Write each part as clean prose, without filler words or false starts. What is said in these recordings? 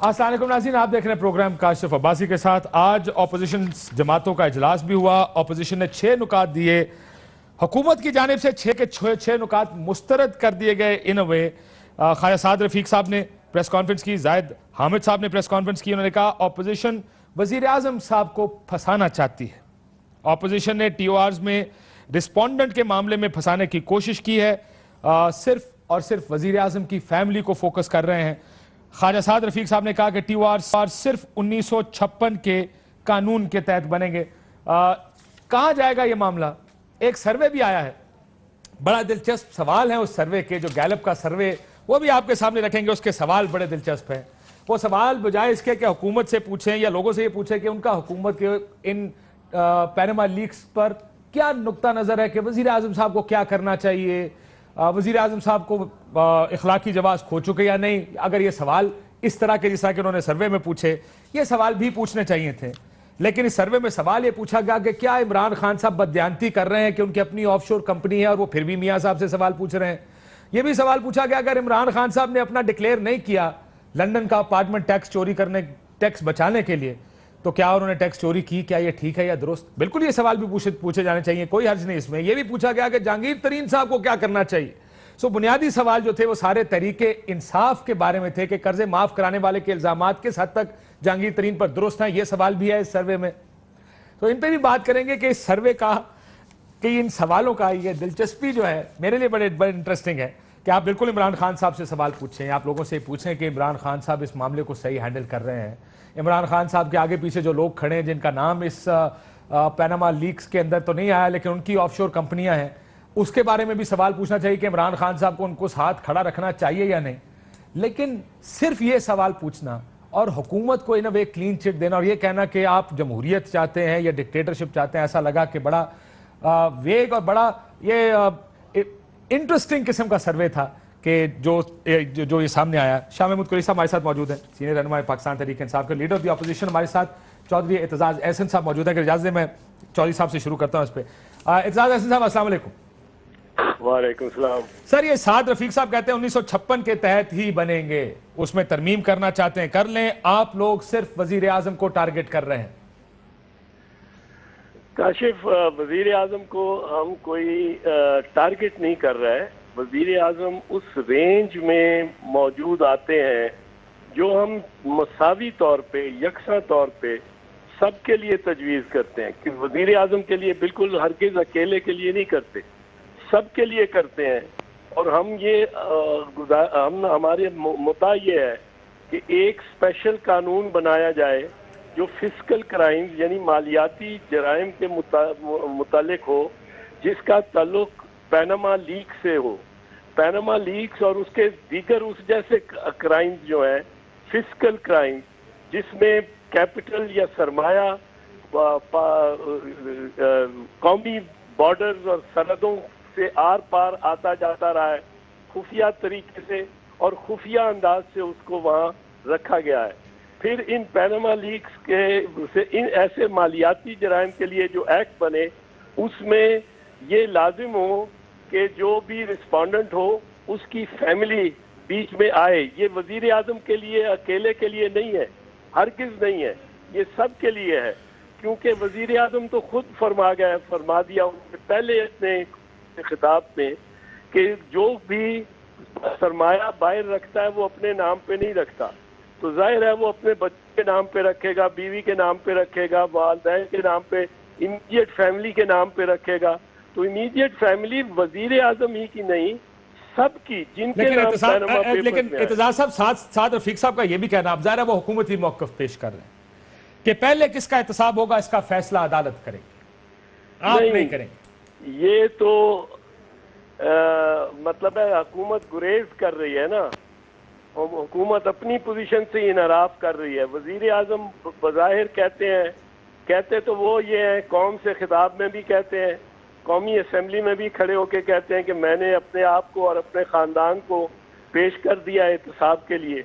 السلام علیکم ناظرین، آپ دیکھ رہے ہیں پروگرام کاشف عباسی کے ساتھ۔ آج اپوزیشن جماعتوں کا اجلاس بھی ہوا۔ اپوزیشن نے 6 نکات دیے، حکومت کی جانب سے 6 کے 6 نکات مسترد کر دیے گئے۔ ان اے وے خواجہ سعد رفیق صاحب نے پریس کانفرنس کی، زاہد حامد صاحب نے پریس کانفرنس کی۔ انہوں نے کہا اپوزیشن وزیر اعظم صاحب کو پھنسانا چاہتی ہے۔ اپوزیشن نے ٹی او آرز میں رسپونڈنٹ کے معاملے میں پھنسانے کی کوشش کی ہے، صرف اور صرف وزیر اعظم کی فیملی کو فوکس کر رہے ہیں۔ خواجہ سعد رفیق صاحب نے کہا کہ ٹی او آر صرف 1956 کے قانون کے تحت بنیں گے۔ کہاں جائے گا یہ معاملہ؟ ایک سروے بھی آیا ہے، بڑا دلچسپ سوال ہے اس سروے کے، جو گیلپ کا سروے، وہ بھی آپ کے سامنے رکھیں گے۔ اس کے سوال بڑے دلچسپ ہیں۔ وہ سوال بجائے اس کے کہ حکومت سے پوچھیں یا لوگوں سے یہ پوچھیں کہ ان کا حکومت کے ان پیناما لیکس پر کیا نقطہ نظر ہے، کہ وزیر اعظم صاحب کو کیا کرنا چاہیے، وزیر اعظم صاحب کو اخلاقی جواز کھو چکے یا نہیں۔ اگر یہ سوال اس طرح کے جس طرح کہ انہوں نے سروے میں پوچھے، یہ سوال بھی پوچھنے چاہیے تھے، لیکن اس سروے میں سوال یہ پوچھا گیا کہ کیا عمران خان صاحب بددیانتی کر رہے ہیں کہ ان کی اپنی آف شور کمپنی ہے اور وہ پھر بھی میاں صاحب سے سوال پوچھ رہے ہیں۔ یہ بھی سوال پوچھا گیا اگر عمران خان صاحب نے اپنا ڈکلیئر نہیں کیا لندن کا اپارٹمنٹ ٹیکس چوری کرنے، ٹیکس بچانے کے لیے، تو کیا انہوں نے ٹیکس چوری کی، کیا یہ ٹھیک ہے یا درست؟ بالکل یہ سوال بھی پوچھے جانے چاہیے، کوئی حرج نہیں اس میں۔ یہ بھی پوچھا گیا کہ جہانگیر ترین صاحب کو کیا کرنا چاہیے۔ بنیادی سوال جو تھے وہ سارے تحریک انصاف کے بارے میں تھے کہ قرضے معاف کرانے والے کے الزامات کس حد تک جہانگیر ترین پر درست ہیں، یہ سوال بھی ہے اس سروے میں۔ تو ان پہ بھی بات کریں گے کہ اس سروے کا، کہ ان سوالوں کا یہ دلچسپی جو ہے میرے لیے بڑے انٹرسٹنگ ہے کہ آپ بالکل عمران خان صاحب سے سوال پوچھیں، آپ لوگوں سے پوچھیں کہ عمران خان صاحب اس معاملے کو صحیح ہینڈل کر رہے ہیں۔ عمران خان صاحب کے آگے پیچھے جو لوگ کھڑے ہیں جن کا نام اس پیناما لیکس کے اندر تو نہیں آیا لیکن ان کی آف شور کمپنیاں ہیں، اس کے بارے میں بھی سوال پوچھنا چاہیے کہ عمران خان صاحب کو ان کو ساتھ کھڑا رکھنا چاہیے یا نہیں۔ لیکن صرف یہ سوال پوچھنا اور حکومت کو ان اے وے کلین چٹ دینا اور یہ کہنا کہ آپ جمہوریت چاہتے ہیں یا ڈکٹیٹرشپ چاہتے ہیں، ایسا لگا کہ بڑا ویگ اور بڑا یہ انٹرسٹنگ قسم کا سروے تھا کہ جو یہ سامنے آیا۔ شاہ محمود قریشی صاحب ہمارے ساتھ موجود ہیں، سینئر رہنما پاکستان تحریک انصاف کے لیڈر آف دی اپوزیشن۔ ہمارے ساتھ چودھری اعتزاز احسن صاحب موجود ہیں۔ کہ اجازت دیں میں چودھری صاحب سے شروع کرتا ہوں اس پہ۔ اعتزاز احسن صاحب السلام علیکم۔ وعلیکم السلام۔ سر، یہ سعد رفیق صاحب کہتے ہیں 1956 کے تحت ہی بنیں گے، اس میں ترمیم کرنا چاہتے ہیں کر لیں، آپ لوگ صرف وزیر اعظم کو ٹارگٹ کر رہے ہیں۔ کاشف، وزیر اعظم کو ہم کوئی ٹارگٹ نہیں کر رہے ہیں۔ وزیر اعظم اس رینج میں موجود آتے ہیں جو ہم مساوی طور پہ، یکساں طور پہ سب کے لیے تجویز کرتے ہیں، کہ وزیر اعظم کے لیے بالکل ہرگز اکیلے کے لیے نہیں کرتے، سب کے لیے کرتے ہیں۔ اور ہمارے مدعا یہ ہے کہ ایک اسپیشل قانون بنایا جائے جو فسکل کرائمز یعنی مالیاتی جرائم کے متعلق ہو، جس کا تعلق پیناما لیک سے ہو۔ پیناما لیکس اور اس کے دیگر اس جیسے کرائمز جو ہیں، فسکل کرائمز، جس میں کیپٹل یا سرمایہ قومی بارڈرز اور سرحدوں سے آر پار آتا جاتا رہا ہے، خفیہ طریقے سے اور خفیہ انداز سے اس کو وہاں رکھا گیا ہے۔ پھر ان پیناما لیکس کے سے ان ایسے مالیاتی جرائم کے لیے جو ایکٹ بنے، اس میں یہ لازم ہو کہ جو بھی رسپونڈنٹ ہو اس کی فیملی بیچ میں آئے۔ یہ وزیر اعظم کے لیے اکیلے کے لیے نہیں ہے، ہرگز نہیں ہے، یہ سب کے لیے ہے، کیونکہ وزیر اعظم تو خود فرما دیا ان سے پہلے اپنے خطاب میں کہ جو بھی سرمایہ باہر رکھتا ہے وہ اپنے نام پہ نہیں رکھتا، تو ظاہر ہے وہ اپنے بچے کے نام پہ رکھے گا، بیوی کے نام پہ رکھے گا، والدین کے نام پہ، امیڈیٹ فیملی کے نام پہ رکھے گا۔ تو امیڈیٹ فیملی وزیر اعظم ہی کی نہیں، سب کی، جن کے نام پیناما پیپرز میں لیکن اعتزاز صاحب، سعد رفیق صاحب کا یہ بھی کہنا، اب ظاہر ہے وہ حکومتی موقف پیش کر رہے ہیں کہ پہلے کس کا احتساب ہوگا اس کا فیصلہ عدالت کرے گی، آپ نہیں کریں گے۔ یہ تو مطلب ہے حکومت گریز کر رہی ہے نا، حکومت اپنی پوزیشن سے انحراف کر رہی ہے۔ وزیر اعظم بظاہر کہتے تو وہ یہ ہیں، قوم سے خطاب میں بھی کہتے ہیں، قومی اسمبلی میں بھی کھڑے ہو کے کہتے ہیں کہ میں نے اپنے آپ کو اور اپنے خاندان کو پیش کر دیا احتساب کے لیے۔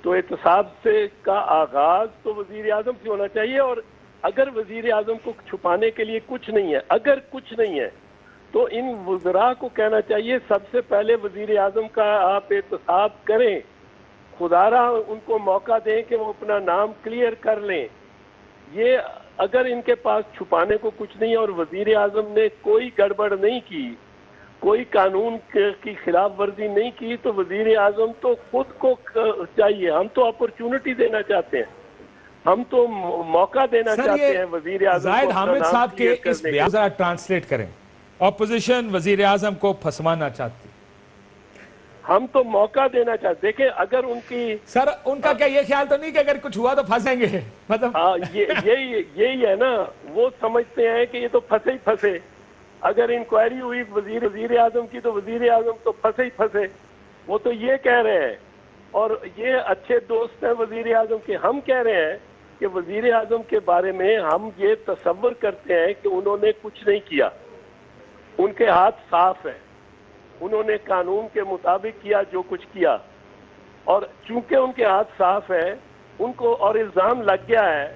تو احتساب سے کا آغاز تو وزیر اعظم سے ہونا چاہیے، اور اگر وزیر اعظم کو چھپانے کے لیے کچھ نہیں ہے، اگر کچھ نہیں ہے، تو ان وزراء کو کہنا چاہیے سب سے پہلے وزیر اعظم کا آپ احتساب کریں، خدارا ان کو موقع دیں کہ وہ اپنا نام کلیئر کر لیں. یہ اگر ان کے پاس چھپانے کو کچھ نہیں اور وزیر اعظم نے کوئی گڑبڑ نہیں کی, کوئی قانون کی خلاف ورزی نہیں کی, تو وزیر اعظم تو خود کو چاہیے. ہم تو اپرچونٹی دینا چاہتے ہیں, ہم تو موقع دینا چاہتے ہیں وزیر اعظم کو زاہد اپنا حامد نام صاحب کے کلیئر اس کرنے بیان کے. ذرا ٹرانسلیٹ کریں. اپوزیشن وزیر اعظم کو پھنسوانا چاہتی. ہم تو موقع دینا چاہتے. دیکھیں اگر ان کی سر ان کا کیا یہ خیال تو نہیں کہ اگر کچھ ہوا تو پھنسیں گے؟ مطلب یہی ہے نا, وہ سمجھتے ہیں کہ یہ تو پھنسے ہی پھنسے. اگر انکوائری ہوئی وزیر اعظم کی تو وزیر اعظم تو پھنسے ہی پھنسے. وہ تو یہ کہہ رہے ہیں, اور یہ اچھے دوست ہیں وزیر اعظم کے. ہم کہہ رہے ہیں کہ وزیر اعظم کے بارے میں ہم یہ تصور کرتے ہیں کہ انہوں نے کچھ نہیں کیا, ان کے ہاتھ صاف ہیں, انہوں نے قانون کے مطابق کیا جو کچھ کیا. اور چونکہ ان کے ہاتھ صاف ہے, ان کو اور الزام لگ گیا ہے,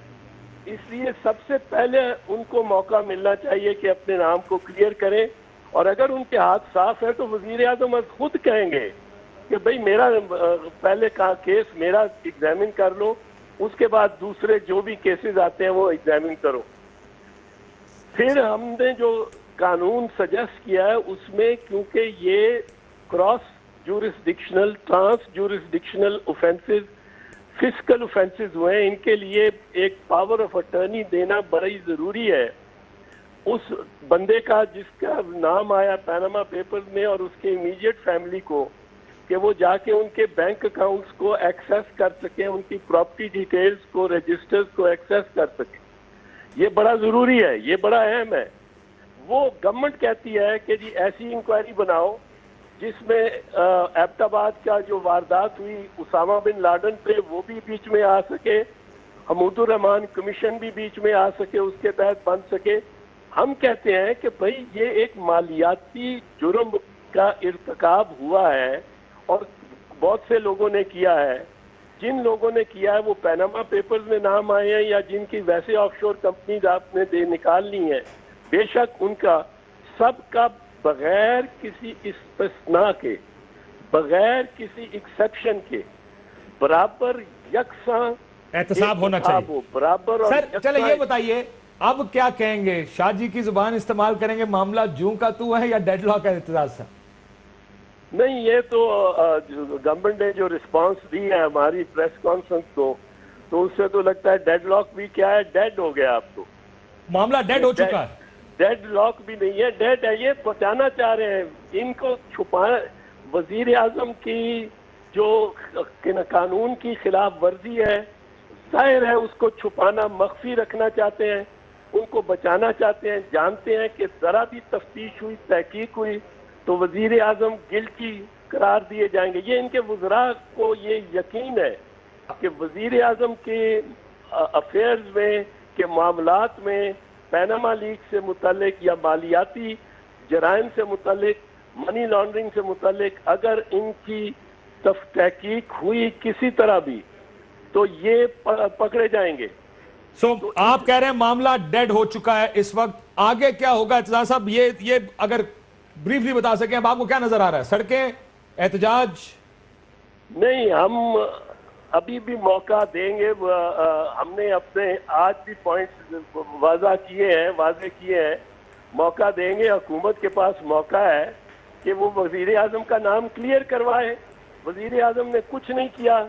اس لیے سب سے پہلے ان کو موقع ملنا چاہیے کہ اپنے نام کو کلیئر کریں. اور اگر ان کے ہاتھ صاف ہے تو وزیر اعظم خود کہیں گے کہ بھئی میرا پہلے کا کیس میرا ایگزامن کر لو, اس کے بعد دوسرے جو بھی کیسز آتے ہیں وہ ایگزامن کرو. پھر ہم نے جو قانون سجیسٹ کیا ہے اس میں, کیونکہ یہ cross jurisdictional, trans jurisdictional offences, fiscal offences ہوئے ہیں, ان کے لیے ایک پاور آف اٹرنی دینا بڑی ضروری ہے. اس بندے کا جس کا نام آیا پیناما پیپرز میں اور اس کے امیڈیٹ فیملی کو, کہ وہ جا کے ان کے بینک اکاؤنٹس کو ایکسیس کر سکیں, ان کی پراپرٹی ڈیٹیلز کو, رجسٹرز کو ایکسیس کر سکیں. یہ بڑا ضروری ہے, یہ بڑا اہم ہے. وہ گورنمنٹ کہتی ہے کہ جی ایسی انکوائری بناؤ جس میں ایبٹ آباد کا جو واردات ہوئی اسامہ بن لادن پہ وہ بھی بیچ میں آ سکے, حمود الرحمان کمیشن بھی بیچ میں آ سکے, اس کے تحت بن سکے. ہم کہتے ہیں کہ بھئی یہ ایک مالیاتی جرم کا ارتکاب ہوا ہے اور بہت سے لوگوں نے کیا ہے. جن لوگوں نے کیا ہے وہ پیناما پیپرز میں نام آئے ہیں یا جن کی ویسے آف شور کمپنیز آپ نے نکال لی ہیں, بے شک ان کا سب کا بغیر کسی استثناء کے, بغیر کسی ایکسیپشن کے برابر یکساں احتساب ہونا چاہیے. برابر. اور سر چلے یہ بتائیے اب کیا کہیں گے؟ شاہ جی کی زبان استعمال کریں گے, معاملہ جوں کا تو ہے یا ڈیڈ لاک ہے اعتزاز صاحب؟ نہیں, یہ تو گورنمنٹ نے جو رسپانس دی ہے ہماری پریس کانفرنس کو, تو اس سے تو لگتا ہے ڈیڈ لاک بھی کیا ہے, ڈیڈ ہو گیا. آپ تو معاملہ ڈیڈ ہو چکا ہے. ڈیڈ لاک بھی نہیں ہے, ڈیڈ ہے. یہ بچانا چاہ رہے ہیں, ان کو چھپانا. وزیر اعظم کی جو قانون کی خلاف ورزی ہے, ظاہر ہے اس کو چھپانا, مخفی رکھنا چاہتے ہیں, ان کو بچانا چاہتے ہیں. جانتے ہیں کہ ذرا بھی تفتیش ہوئی, تحقیق ہوئی تو وزیر اعظم گلٹی قرار دیے جائیں گے. یہ ان کے وزراء کو یہ یقین ہے کہ وزیر اعظم کے افیئرز میں, کے معاملات میں, پیناما لیک سے متعلق یا مالیاتی جرائم سے متعلق, منی لانڈرنگ سے متعلق اگر ان کی تحقیق ہوئی کسی طرح بھی تو یہ پکڑے جائیں گے. سو آپ کہہ رہے ہیں معاملہ ڈیڈ ہو چکا ہے اس وقت, آگے کیا ہوگا اعتزاز صاحب؟ یہ اگر بریفلی بتا سکیں, اب آپ کو کیا نظر آ رہا ہے؟ سڑکیں, احتجاج؟ نہیں, ہم ابھی بھی موقع دیں گے. ہم نے اپنے آج بھی پوائنٹس واضح کیے ہیں. موقع دیں گے. حکومت کے پاس موقع ہے کہ وہ وزیر اعظم کا نام کلیئر کروائے. وزیر اعظم نے کچھ نہیں کیا,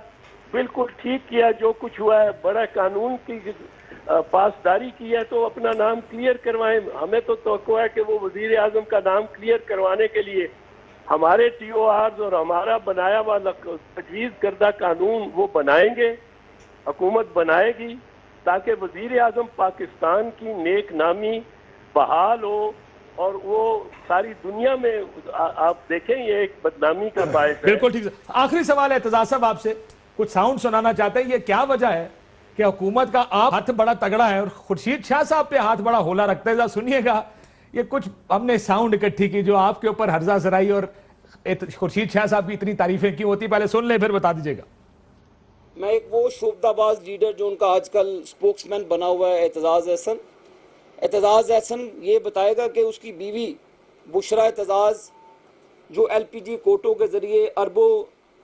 بالکل ٹھیک کیا جو کچھ ہوا ہے, بڑا قانون کی پاسداری کی ہے, تو اپنا نام کلیئر کروائیں. ہمیں تو توقع ہے کہ وہ وزیر اعظم کا نام کلیئر کروانے کے لیے ہمارے ٹی او آرز اور ہمارا بنایا ہوا تجویز کردہ قانون وہ بنائیں گے, حکومت بنائے گی, تاکہ وزیر اعظم پاکستان کی نیک نامی بحال ہو. اور وہ ساری دنیا میں آپ دیکھیں یہ ایک بدنامی کا باعث ہے. بالکل ٹھیک. آخری سوال ہے اعتزاز صاحب آپ سے, کچھ ساؤنڈ سنانا چاہتے ہیں. یہ کیا وجہ ہے کہ حکومت کا آپ ہاتھ بڑا تگڑا ہے اور خورشید شاہ صاحب پہ ہاتھ بڑا ہولا رکھتے ہیں؟ سنیے گا, یہ کچھ ہم نے ساؤنڈ اکٹھی کی جو آپ کے اوپر ہرزہ سرائی اور خورشید شاہ صاحب کی اتنی تعریفیں کیوں ہوتی, پہلے سن لیں پھر بتا دیجیے گا. میں ایک وہ شعبدہ باز لیڈر جو ان کا آج کل سپوکس مین بنا ہوا ہے, اعتزاز احسن یہ بتائے گا کہ اس کی بیوی بشرا اعتزاز جو ایل پی جی کوٹوں کے ذریعے اربوں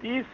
30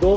2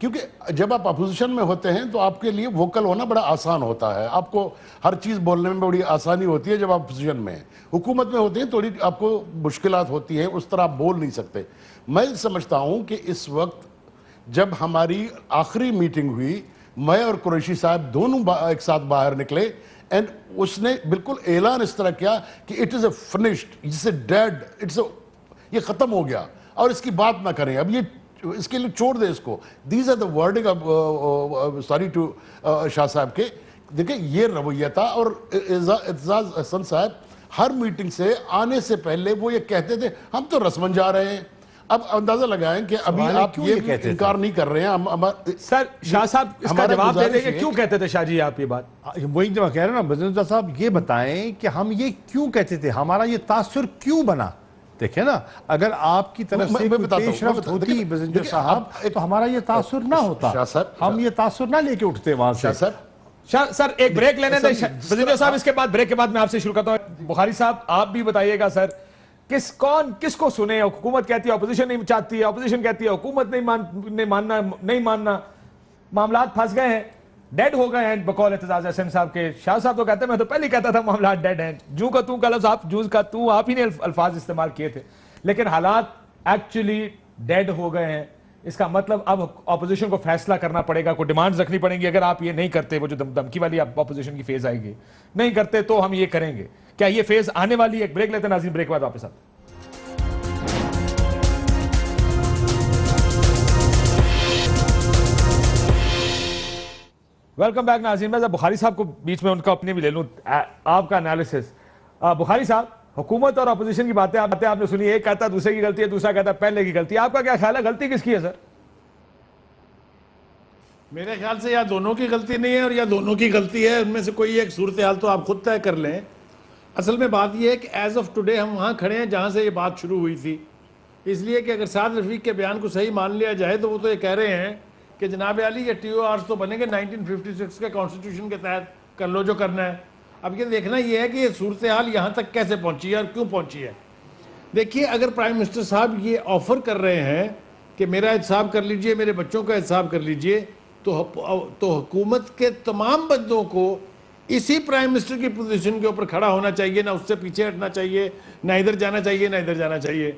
کیونکہ جب آپ اپوزیشن میں ہوتے ہیں تو آپ کے لیے ووکل ہونا بڑا آسان ہوتا ہے, آپ کو ہر چیز بولنے میں بڑی آسانی ہوتی ہے جب آپ اپوزیشن میں ہیں. حکومت میں ہوتے ہیں تھوڑی آپ کو مشکلات ہوتی ہیں, اس طرح آپ بول نہیں سکتے. میں سمجھتا ہوں کہ اس وقت جب ہماری آخری میٹنگ ہوئی, میں اور قریشی صاحب دونوں ایک ساتھ باہر نکلے, اینڈ اس نے بالکل اعلان اس طرح کیا کہ it is a finished, it's a dead, یہ ختم ہو گیا اور اس کی بات نہ کریں, اب یہ اس کے لیے چھوڑ دیں اس کو. These are the wording, sorry to Shah Sahib کے. دیکھیں یہ رویہ تھا. اور اعتزاز احسن صاحب ہر میٹنگ سے آنے سے پہلے وہ یہ کہتے تھے ہم تو رسمن جا رہے ہیں. اب اندازہ لگائیں کہ ابھی آپ یہ انکار نہیں کر رہے ہیں. سر شاہ صاحب اس کا جواب دے دیں کہ کیوں کہتے تھے شاہ جی آپ یہ بات؟ وہی جو میں کہہ رہا ہوں نا بزنس صاحب, یہ بتائیں کہ ہم یہ کیوں کہتے تھے, ہمارا یہ تاثر کیوں بنا. دیکھیں نا, اگر آپ کی طرف سے پیش رفت ہوتی بزنس صاحب تو ہمارا یہ تاثر نہ ہوتا, ہم یہ تاثر نہ لے کے اٹھتے وہاں سے. سر ایک بریک لینے دیں بزنس صاحب, اس کے بعد بریک کے بعد میں آپ سے شروع کرتا ہوں. بخاری صاحب آپ بھی بتائیے گا سر, کس کو سنے؟ حکومت کہتی ہے اپوزیشن نہیں چاہتی ہے, اپوزیشن کہتی ہے حکومت نہیں ماننا. معاملات پھنس گئے ہیں, ڈیڈ ہو گئے ہیں بقول اعتزاز احسن صاحب کے. شاہ صاحب تو کہتے ہیں میں تو پہلے کہتا تھا معاملات ڈیڈ ہیں. جو کا تو کا لفظ آپ ہی نے الفاظ استعمال کیے تھے, لیکن حالات ایکچولی ڈیڈ ہو گئے ہیں. اس کا مطلب اب اپوزیشن کو فیصلہ کرنا پڑے گا, کوئی ڈیمانڈز رکھنی پڑیں گی. اگر آپ یہ نہیں کرتے, وہ جو دھمکی والی اپوزیشن کی فیز آئے گی, نہیں کرتے تو ہم یہ کریں گے. کیا یہ فیز آنے والی ہے؟ ایک بریک لیتے ہیں ناظرین, بریک بعد واپس آتے ہیں. ویلکم بیک ناظرین. میں بخاری صاحب کو بیچ میں ان کا اپنے بھی لے لوں, آپ کا انالیسس. بخاری صاحب, حکومت اور اپوزیشن کی باتیں آپ نے سنی, ایک کہتا ہے دوسرے کی غلطی ہے, دوسرا کہتا ہے پہلے کی غلطی ہے. آپ کا کیا خیال ہے, غلطی کس کی ہے سر؟ میرے خیال سے یا دونوں کی غلطی نہیں ہے اور یا دونوں کی غلطی ہے. ان میں سے کوئی ایک صورتحال تو آپ خود طے کر لیں. اصل میں بات یہ ہے کہ ایز آف ٹوڈے ہم وہاں کھڑے ہیں جہاں سے یہ بات شروع ہوئی تھی. اس لیے کہ اگر سعد رفیق کے بیان کو صحیح مان لیا جائے تو وہ تو یہ کہہ رہے ہیں کہ جناب علی یہ ٹی او آرز تو بنے گے 1956 کے کانسٹیٹیوشن کے تحت, کر لو جو کرنا ہے. اب یہ دیکھنا یہ ہے کہ یہ صورتحال یہاں تک کیسے پہنچی ہے اور کیوں پہنچی ہے. دیکھیے, اگر پرائم منسٹر صاحب یہ آفر کر رہے ہیں کہ میرا احتساب کر لیجئے, میرے بچوں کا احتساب کر لیجئے, تو حکومت کے تمام بندوں کو اسی پرائم منسٹر کی پوزیشن کے اوپر کھڑا ہونا چاہیے, نہ اس سے پیچھے ہٹنا چاہیے, نہ ادھر جانا چاہیے نہ ادھر جانا چاہیے.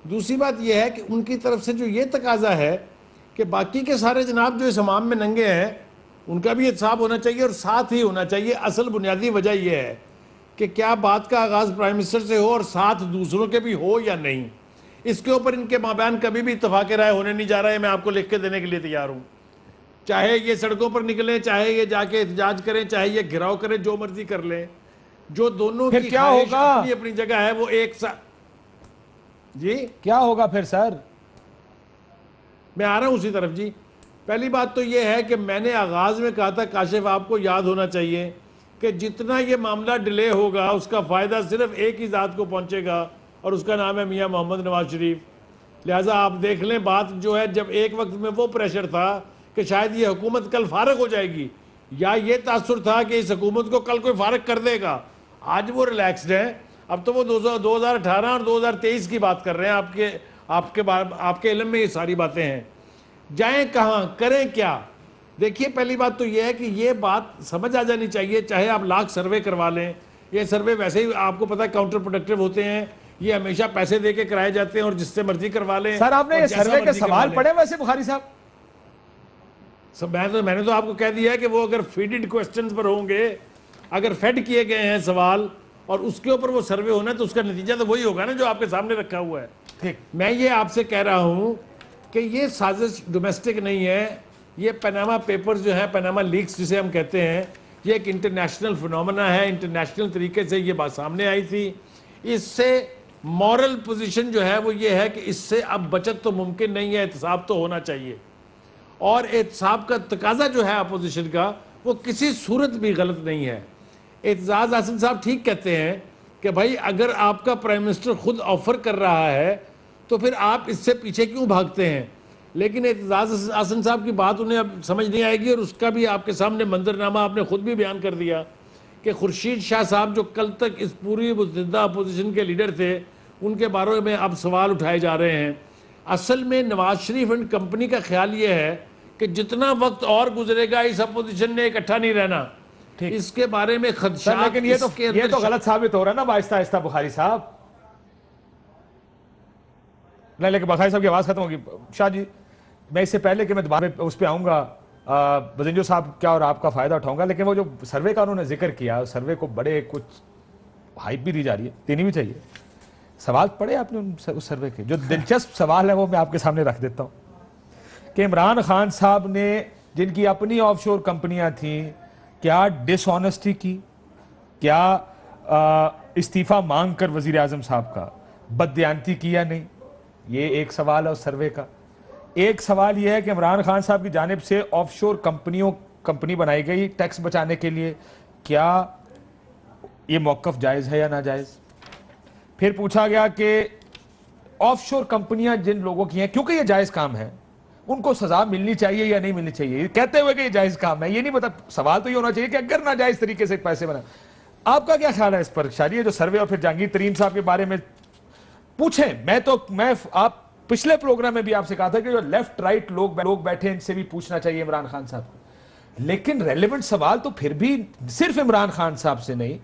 دوسری بات یہ ہے کہ ان کی طرف سے جو یہ تقاضا ہے کہ باقی کے سارے جناب جو اس حمام میں ننگے ہیں ان کا بھی احتساب ہونا چاہیے اور ساتھ ہی ہونا چاہیے. اصل بنیادی وجہ یہ ہے کہ کیا بات کا آغاز پرائم منسٹر سے ہو اور ساتھ دوسروں کے بھی ہو یا نہیں. اس کے اوپر ان کے مابین کبھی بھی اتفاق رائے ہونے نہیں جا رہا ہے. میں آپ کو لکھ کے دینے کے لیے تیار ہوں. چاہے یہ سڑکوں پر نکلیں, چاہے یہ جا کے احتجاج کریں, چاہے یہ گھراؤ کریں, جو مرضی کر لیں, جو دونوں کی خواہش اپنی اپنی جگہ ہے وہ ایک ساتھ. جی کیا ہوگا پھر سر؟ میں آ رہا ہوں اسی طرف. جی پہلی بات تو یہ ہے کہ میں نے آغاز میں کہا تھا, کاشف آپ کو یاد ہونا چاہیے کہ جتنا یہ معاملہ ڈیلے ہوگا اس کا فائدہ صرف ایک ہی ذات کو پہنچے گا اور اس کا نام ہے میاں محمد نواز شریف. لہٰذا آپ دیکھ لیں, بات جو ہے جب ایک وقت میں وہ پریشر تھا کہ شاید یہ حکومت کل فارغ ہو جائے گی, یا یہ تاثر تھا کہ اس حکومت کو کل کوئی فارغ کر دے گا, آج وہ ریلیکسڈ ہیں. اب تو وہ 2018 اور 2023 کی بات کر رہے ہیں. آپ کے علم میں یہ ساری باتیں ہیں. جائیں کہاں, کریں کیا؟ دیکھیے, پہلی بات تو یہ ہے کہ یہ بات سمجھ آ جانی چاہیے, چاہے آپ لاکھ سروے کروا لیں. یہ سروے ویسے ہی آپ کو پتہ ہے کاؤنٹر پروڈکٹیو ہوتے ہیں, یہ ہمیشہ پیسے دے کے کرائے جاتے ہیں اور جس سے مرضی کروا لیں. سر آپ نے یہ سروے کے سوال پڑھے ویسے بخاری صاحب؟ میں نے تو آپ کو کہہ دیا ہے کہ وہ اگر فیڈڈ کوسچنز پر ہوں گے, اگر فیڈ کیے گئے ہیں سوال اور اس کے اوپر وہ سروے ہونا ہے تو اس کا نتیجہ تو وہی ہوگا نا جو آپ کے سامنے رکھا ہوا ہے. ٹھیک, میں یہ آپ سے کہہ رہا ہوں کہ یہ سازش ڈومیسٹک نہیں ہے. یہ پیناما پیپرز جو ہیں, پیناما لیکس جسے ہم کہتے ہیں, یہ ایک انٹرنیشنل فنومنا ہے. انٹرنیشنل طریقے سے یہ بات سامنے آئی تھی. اس سے مورل پوزیشن جو ہے وہ یہ ہے کہ اس سے اب بچت تو ممکن نہیں ہے, احتساب تو ہونا چاہیے. اور احتساب کا تقاضا جو ہے اپوزیشن کا وہ کسی صورت بھی غلط نہیں ہے. اعتزاز احسن صاحب ٹھیک کہتے ہیں کہ بھائی اگر آپ کا پرائم منسٹر خود آفر کر رہا ہے تو پھر آپ اس سے پیچھے کیوں بھاگتے ہیں. لیکن اعتزاز احسن صاحب کی بات انہیں اب سمجھ نہیں آئے گی, اور اس کا بھی آپ کے سامنے منظرنامہ آپ نے خود بھی بیان کر دیا کہ خورشید شاہ صاحب جو کل تک اس پوری متحدہ اپوزیشن کے لیڈر تھے, ان کے بارے میں اب سوال اٹھائے جا رہے ہیں. اصل میں نواز شریف اینڈ کمپنی کا خیال یہ ہے کہ جتنا وقت اور گزرے گا اس اپوزیشن نے اکٹھا نہیں رہنا، اس کے بارے میں خدشات. لیکن یہ تو غلط ثابت ہو رہا ہے نا آہستہ آہستہ بخاری صاحب. نہیں لیکن بخاری صاحب کی آواز ختم ہوگی. شاہ جی میں اس سے پہلے کہ میں دوبارہ اس پہ آؤں گا بزنجو صاحب کیا اور آپ کا فائدہ اٹھاؤں گا، لیکن وہ جو سروے کا انہوں نے ذکر کیا سروے کو بڑے کچھ ہائپ بھی دی جا رہی ہے، دینی بھی چاہیے. سوال پڑھے آپ نے اس سروے کے؟ جو دلچسپ سوال ہے وہ میں آپ کے سامنے رکھ دیتا ہوں کہ عمران خان صاحب نے جن کی اپنی آف شور کمپنیاں تھیں کیا ڈس آنیسٹی کی، کیا استعفیٰ مانگ کر وزیر اعظم صاحب کا بددیانتی کی یا نہیں؟ یہ ایک سوال ہے اس سروے کا. ایک سوال یہ ہے کہ عمران خان صاحب کی جانب سے آف شور کمپنی بنائی گئی ٹیکس بچانے کے لیے، کیا یہ موقف جائز ہے یا ناجائز؟ پھر پوچھا گیا کہ آف شور کمپنیاں جن لوگوں کی ہیں کیونکہ یہ جائز کام ہے ان کو سزا ملنی چاہیے یا نہیں ملنی چاہیے، کہتے ہوئے کہ یہ جائز کام ہے. یہ نہیں پتا، سوال تو یہ ہونا چاہیے کہ اگر ناجائز طریقے سے پیسے بنا. آپ کا کیا خیال ہے اس پر شاہ؟ جو سروے اور پھر جہانگیر ترین صاحب کے بارے میں پوچھیں. میں آپ پچھلے پروگرام میں بھی آپ سے کہا تھا کہ جو لیفٹ رائٹ لوگ بیٹھے ان سے بھی پوچھنا چاہیے عمران خان صاحب کو، لیکن ریلیونٹ سوال تو پھر بھی صرف عمران خان صاحب سے نہیں،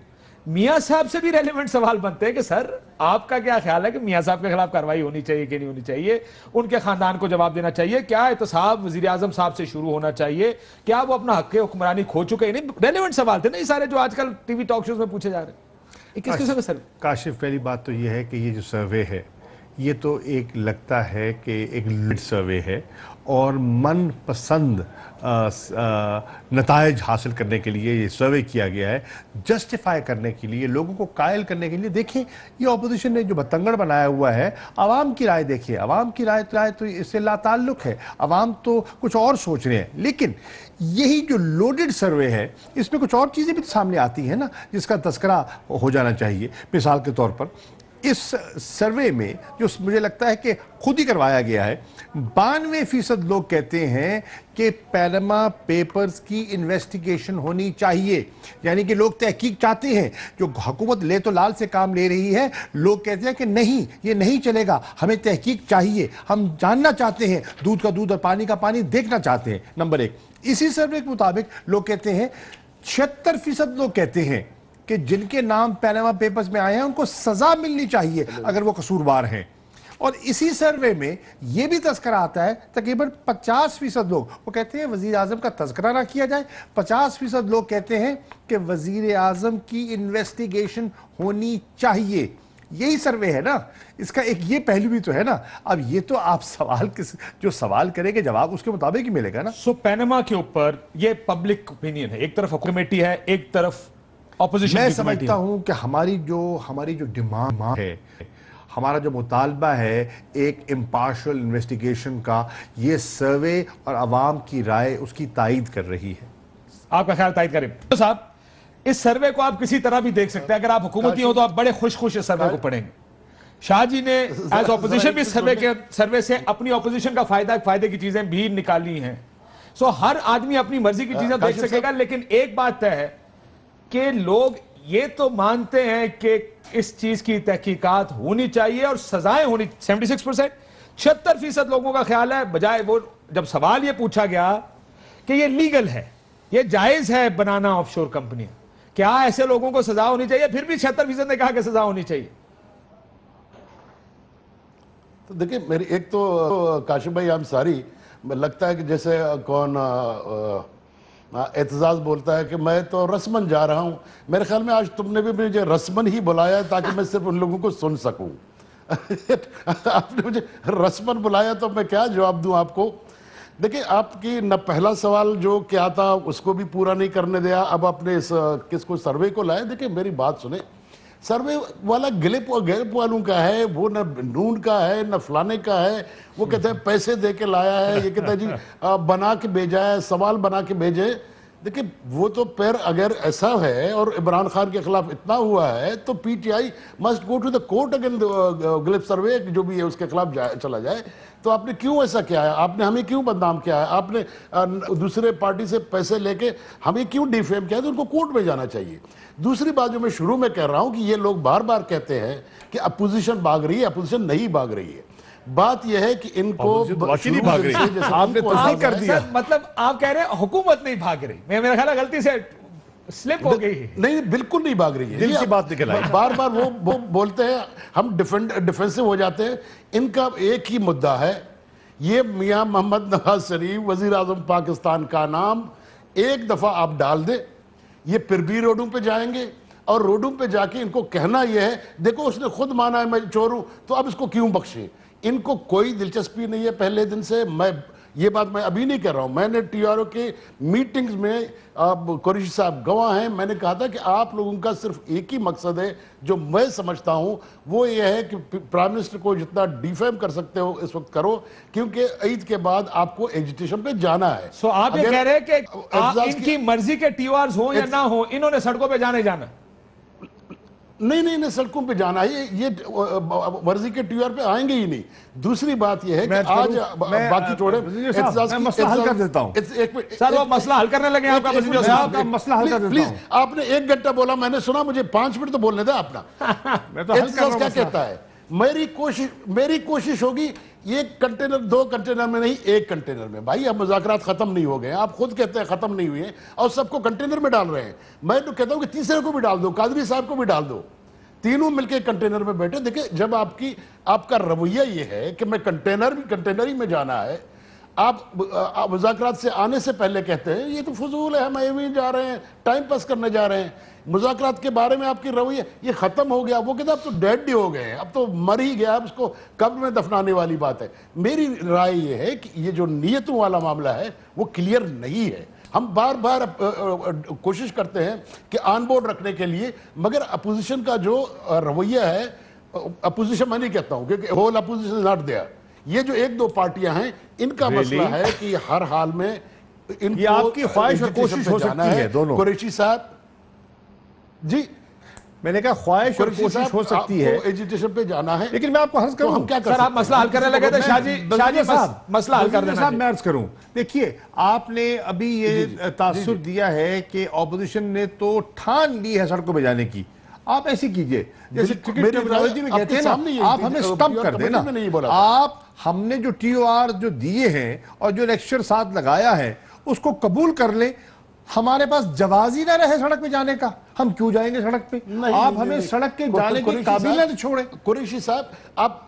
میاں صاحب سے بھی ریلیونٹ سوال بنتے ہیں کہ سر آپ کا کیا خیال ہے کہ میاں صاحب کے خلاف کارروائی ہونی چاہیے کہ نہیں ہونی چاہیے، ان کے خاندان کو جواب دینا چاہیے، کیا احتساب وزیر اعظم صاحب سے شروع ہونا چاہیے، کیا وہ اپنا حق حکمرانی کھو چکے ہیں؟ نہیں ریلیونٹ سوال تھے نا یہ سارے جو آج کل ٹی وی ٹاک شوز میں پوچھے جا رہے ہیں. کس قسم کا سر؟ کاشف پہلی بات تو یہ ہے کہ یہ جو سروے ہے یہ تو ایک لگتا ہے کہ ایک لیڈ سروے ہے اور من پسند نتائج حاصل کرنے کے لیے یہ سروے کیا گیا ہے، جسٹیفائی کرنے کے لیے، لوگوں کو قائل کرنے کے لیے. دیکھیں یہ اپوزیشن نے جو بتنگڑ بنایا ہوا ہے، عوام کی رائے دیکھیں، عوام کی رائے تو اس سے لا تعلق ہے، عوام تو کچھ اور سوچ رہے ہیں. لیکن یہی جو لوڈڈ سروے ہے اس میں کچھ اور چیزیں بھی سامنے آتی ہیں نا جس کا تذکرہ ہو جانا چاہیے. مثال کے طور پر اس سروے میں جو مجھے لگتا ہے کہ خود ہی کروایا گیا ہے، 92% لوگ کہتے ہیں کہ پیناما پیپرز کی انویسٹیگیشن ہونی چاہیے. یعنی کہ لوگ تحقیق چاہتے ہیں، جو حکومت لے تو لال سے کام لے رہی ہے، لوگ کہتے ہیں کہ نہیں یہ نہیں چلے گا، ہمیں تحقیق چاہیے، ہم جاننا چاہتے ہیں، دودھ کا دودھ اور پانی کا پانی دیکھنا چاہتے ہیں. نمبر 1 اسی سروے کے مطابق لوگ کہتے ہیں 76% لوگ کہتے ہیں کہ جن کے نام پیناما پیپرز میں آئے ہیں ان کو سزا ملنی چاہیے اگر وہ قصوروار ہیں. اور اسی سروے میں یہ بھی تذکرہ آتا ہے تقریباً 50% لوگ وہ کہتے ہیں وزیر اعظم کا تذکرہ نہ کیا جائے، 50% لوگ کہتے ہیں کہ وزیر اعظم کی انویسٹیگیشن ہونی چاہیے. یہی سروے ہے نا، اس کا ایک یہ پہلو بھی تو ہے نا. اب یہ تو آپ جو سوال کریں گے جواب اس کے مطابق ہی ملے گا نا. سو پیناما کے اوپر یہ پبلک اوپینین ہے، ایک طرف کمیٹی ہے ایک طرف اپوزیشن. میں سمجھتا ہوں کہ ہماری جو ڈیمانڈ ہے، ہمارا جو مطالبہ ہے ایک امپارشل انویسٹیگیشن کا، یہ سروے اور عوام کی رائے اس کی تائید کر رہی ہے. آپ کا خیال تائید کریں صاحب؟ اس سروے کو آپ کسی طرح بھی دیکھ سکتے ہیں، اگر آپ حکومتی ہو تو آپ بڑے خوش اس سروے کو پڑھیں گے. شاہ جی نے ایز اپوزیشن بھی سروے سے اپنی اپوزیشن کا فائدے کی چیزیں بھی نکالی ہیں. سو ہر آدمی اپنی مرضی کی چیزیں دیکھ سکے گا، لیکن ایک بات طے ہے کہ لوگ یہ تو مانتے ہیں کہ اس چیز کی تحقیقات ہونی چاہیے اور سزائیں ہونی. 76%، 76% لوگوں کا خیال ہے بجائے وہ جب سوال یہ پوچھا گیا کہ یہ لیگل ہے، یہ جائز ہے بنانا آف شور کمپنی، کیا ایسے لوگوں کو سزا ہونی چاہیے، پھر بھی 76% نے کہا کہ سزا ہونی چاہیے. تو دیکھیں میری ایک تو کاشف بھائی ہم ساری لگتا ہے کہ جیسے کون اعتزاز بولتا ہے کہ میں تو رسمن جا رہا ہوں. میرے خیال میں آج تم نے بھی مجھے رسمن ہی بلایا ہے تاکہ میں صرف ان لوگوں کو سن سکوں. آپ نے مجھے رسمن بلایا تو میں کیا جواب دوں آپ کو. دیکھیں آپ کی نہ پہلا سوال جو کیا تھا اس کو بھی پورا نہیں کرنے دیا، اب آپ نے کس کو سروے کو لائے. دیکھیں میری بات سنیں، سروے والا گلپ والوں کا ہے، وہ نہ نون کا ہے نہ فلانے کا ہے. وہ کہتے ہیں پیسے دے کے لایا ہے، یہ کہتا ہے جی بنا کے بھیجا ہے، سوال بنا کے بھیجے. دیکھیں وہ تو پھر اگر ایسا ہے اور عمران خان کے خلاف اتنا ہوا ہے تو P T I must go to the court again Gallup survey جو بھی ہے اس کے خلاف چلا جائے. تو آپ نے کیوں ایسا کیا ہے؟ آپ نے ہمیں کیوں بدنام کیا ہے؟ آپ نے دوسرے پارٹی سے پیسے لے کے ہمیں کیوں ڈیفیم کیا ہے؟ تو ان کو کورٹ میں جانا چاہیے. دوسری بات جو میں شروع میں کہہ رہا ہوں کہ یہ لوگ بار بار کہتے ہیں کہ اپوزیشن بھاگ رہی ہے، اپوزیشن نہیں بھاگ رہی ہے. بات یہ ہے کہ ان کو واقعی نہیں بھاگ رہی، آپ نے تصدیق کر دیا۔ مطلب آپ کہہ رہے ہیں حکومت نہیں بھاگ رہی، میرا خیال ہے غلطی سے سلپ ہو گئی۔ نہیں بالکل نہیں بھاگ رہی ہے، دل کی بات نکل آئی۔ بار بار وہ بولتے ہیں، ہم ڈیفینسو ہو جاتے ہیں۔ ان کا ایک ہی مدعا ہے، یہ میاں محمد نواز شریف وزیر اعظم پاکستان کا نام ایک دفعہ آپ ڈال دیں، یہ پھر بھی روڈوں پہ جائیں گے، اور روڈوں پہ جا کے ان کو کہنا یہ ہے، دیکھو اس نے خود مانا ہے میں چور ہوں، تو اب اس کو کیوں بخشیں۔ ان کو کوئی دلچسپی نہیں ہے پہلے دن سے۔ یہ بات میں ابھی نہیں کہہ رہا ہوں، میں نے ٹی آر او کے میٹنگز میں، قریشی صاحب گواہ ہیں، میں نے کہا تھا کہ آپ لوگوں کا صرف ایک ہی مقصد ہے جو میں سمجھتا ہوں، وہ یہ ہے کہ پرائم منسٹر کو جتنا ڈیفیم کر سکتے ہو اس وقت کرو، کیونکہ عید کے بعد آپ کو ایجیٹیشن پہ جانا ہے۔ سو آپ یہ کہہ رہے ہیں کہ ان کی مرضی کے ٹی آرز ہوں یا نہ ہوں، انہوں نے سڑکوں پہ جانا نہیں سڑکوں پہ جانا ہے، یہ ورزی کے ٹی آر پہ آئیں گے ہی نہیں۔ دوسری بات یہ ہے کہ آج باقی چھوڑے، میں مسئلہ حل کر دیتا ہوں۔ سر وہ مسئلہ حل کرنے لگے آپ کا وزیر صاحب کا مسئلہ حل کر دیتا ہوں۔ پلیز، آپ نے 1 گھنٹہ بولا، میں نے سنا، مجھے 5 منٹ تو بولنے دیں اپنا۔ اعتزاز کیا کہتا ہے؟ میری کوشش ہوگی ایک کنٹینر 2 کنٹینر میں نہیں، 1 کنٹینر میں۔ بھائی اب مذاکرات ختم نہیں ہو گئے ہیں، آپ خود کہتے ہیں ختم نہیں ہوئے ہیں، اور سب کو کنٹینر میں ڈال رہے ہیں۔ میں تو کہتا ہوں کہ تیسرے کو بھی ڈال دو، قادری صاحب کو بھی ڈال دو، تینوں مل کے کنٹینر میں بیٹھے۔ دیکھیں جب آپ کا رویہ یہ ہے کہ میں کنٹینر ہی میں جانا ہے، آپ مذاکرات سے آنے سے پہلے کہتے ہیں یہ تو فضول ہے، ہم ایویں جا رہے ہیں، ٹائم پاس کرنے جا رہے ہیں۔ مذاکرات کے بارے میں آپ کی رویہ یہ ختم ہو گیا، وہ کہتے ہیں اب تو ڈیڈ ہی ہو گئے ہیں، اب تو مر ہی گیا، اب اس کو قبر میں دفنانے والی بات ہے۔ میری رائے یہ ہے کہ یہ جو نیتوں والا معاملہ ہے وہ کلیئر نہیں ہے۔ ہم بار بار کوشش کرتے ہیں کہ آن بورڈ رکھنے کے لیے، مگر اپوزیشن کا جو رویہ ہے، اپوزیشن میں نہیں کہتا ہوں کیونکہ whole opposition is not there, یہ جو 1-2 پارٹیاں ہیں ان کا مسئلہ ہے کہ ہر حال میں ان یہ آپ کی خواہش اور کوشش ہو سکتی ہے دونوں۔ قریشی صاحب جی، میں نے کہا خواہش اور کوشش ہو سکتی ہے، ایجیٹیشن پہ جانا ہے، لیکن میں آپ کو عرض کروں، ہم کیا کر سر آپ مسئلہ حل کرنے لگے تھے، شاہ جی صاحب مسئلہ حل کر دینا۔ صاحب میں عرض کروں، دیکھیے آپ نے ابھی یہ تاثر دیا ہے کہ اپوزیشن نے تو ٹھان لی ہے سڑکوں پہ جانے کی، آپ ایسی کیجئے جیسے کرکٹ ٹیکنالوجی میں کہتے ہیں نا، آپ ہمیں سٹمپ کر دیں نا، آپ ہم نے جو ٹی او آر جو دیے ہیں اور جو لیکچر ساتھ لگایا ہے اس کو قبول کر لیں، ہمارے پاس جواز ہی نہ رہے سڑک پہ جانے کا، ہم کیوں جائیں گے سڑک پہ؟ آپ ہمیں سڑک کے جانے کی قابل نہ چھوڑیں۔ قریشی صاحب، آپ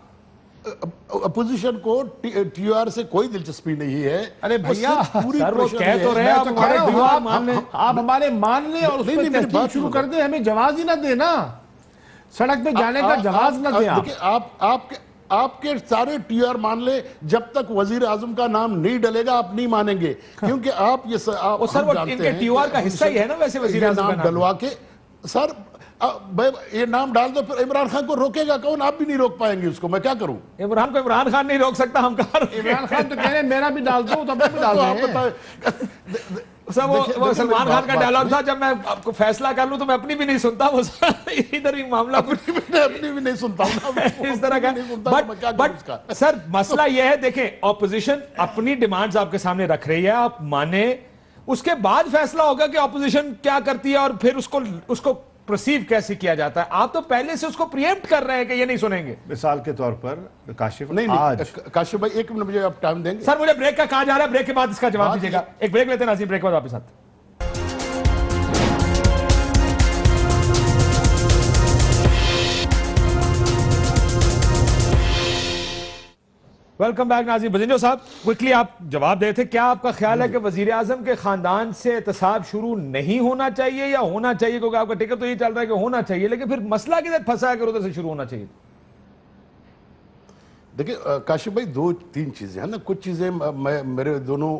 اپوزیشن کو ٹی آر سے کوئی دلچسپی نہیں ہے۔ ارے بھیا سر وہ کہہ تو رہے آپ ہمارے مان لیں اور اس پہ تحقیق شروع کر دیں، ہمیں جواز ہی نہ دینا، سڑک پہ جانے کا جواز نہ دیں۔ دیکھیں آپ کے سارے ٹی آر مان لیں، جب تک وزیر اعظم کا نام نہیں ڈلے گا آپ نہیں مانیں گے، کیونکہ آپ یہ سر وہ ان کے ٹی آر کا حصہ ہی ہے نا ویسے وزیر اعظم کا نام ڈلوا کے۔ سر یہ نام ڈال دو، پھر عمران خان کو روکے گا کون؟ آپ بھی نہیں روک پائیں گے اس کو، میں کیا کروں؟ عمران خان نہیں روک سکتا، ہم کہاں عمران خان تو کہہ رہے ہیں میرا بھی ڈال دو، تو ہم بھی ڈال دیں گے۔ سر وہ سلمان خان کا ڈائلاگ تھا، جب میں آپ کو فیصلہ کر لوں تو میں اپنی بھی نہیں سنتا، وہ ادھر ہی معاملہ اپنی بھی نہیں سنتا اس طرح کا۔ بٹ سر مسئلہ یہ ہے، دیکھیں اپوزیشن اپنی ڈیمانڈز آپ کے سامنے رکھ رہی ہے، آپ مانیں، اس کے بعد فیصلہ ہوگا کہ اپوزیشن کیا کرتی ہے اور پھر اس کو پرسیو کیسے کیا جاتا ہے۔ آپ تو پہلے سے اس کو پریمپٹ کر رہے ہیں کہ یہ نہیں سنیں گے۔ مثال کے طور پر کاشف، کاشف بھائی 1 منٹ مجھے آپ ٹائم دیں گے؟ سر مجھے بریک کا کہا جا رہا ہے، بریک کے بعد اس کا جواب دیجیے گا۔ ایک بریک لیتے ہیں ناظرین، بریک کے بعد واپس آتے ہیں۔ ویلکم بیک ناظرین۔ بزنجو صاحب کوئکلی آپ جواب دے تھے، کیا آپ کا خیال ہے کہ وزیر اعظم کے خاندان سے احتساب شروع نہیں ہونا چاہیے یا ہونا چاہیے؟ کیونکہ آپ کا ٹکٹ تو یہ چل رہا ہے کہ ہونا چاہیے، لیکن پھر مسئلہ کدھر پھنسا ہے کہ ادھر سے شروع ہونا چاہیے؟ دیکھیں کاشف بھائی 2-3 چیزیں ہیں نا، کچھ چیزیں میرے دونوں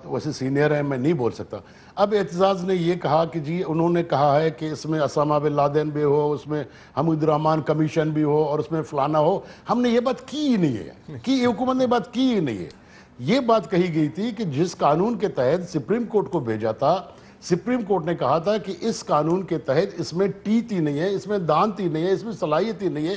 ویسے سینئر ہیں، میں نہیں بول سکتا۔ اب اعتزاز نے یہ کہا کہ جی انہوں نے کہا ہے کہ اس میں اسامہ بن لادن بھی ہو، اس میں حمید الرحمان کمیشن بھی ہو اور اس میں فلانا ہو، ہم نے یہ بات کی ہی نہیں ہے، کہ حکومت نے بات کی ہی نہیں ہے۔ یہ بات کہی گئی تھی کہ جس قانون کے تحت سپریم کورٹ کو بھیجا تھا، سپریم کورٹ نے کہا تھا کہ اس قانون کے تحت اس میں ٹیت ہی نہیں ہے، اس میں دانت ہی نہیں ہے، اس میں صلاحیت ہی نہیں ہے،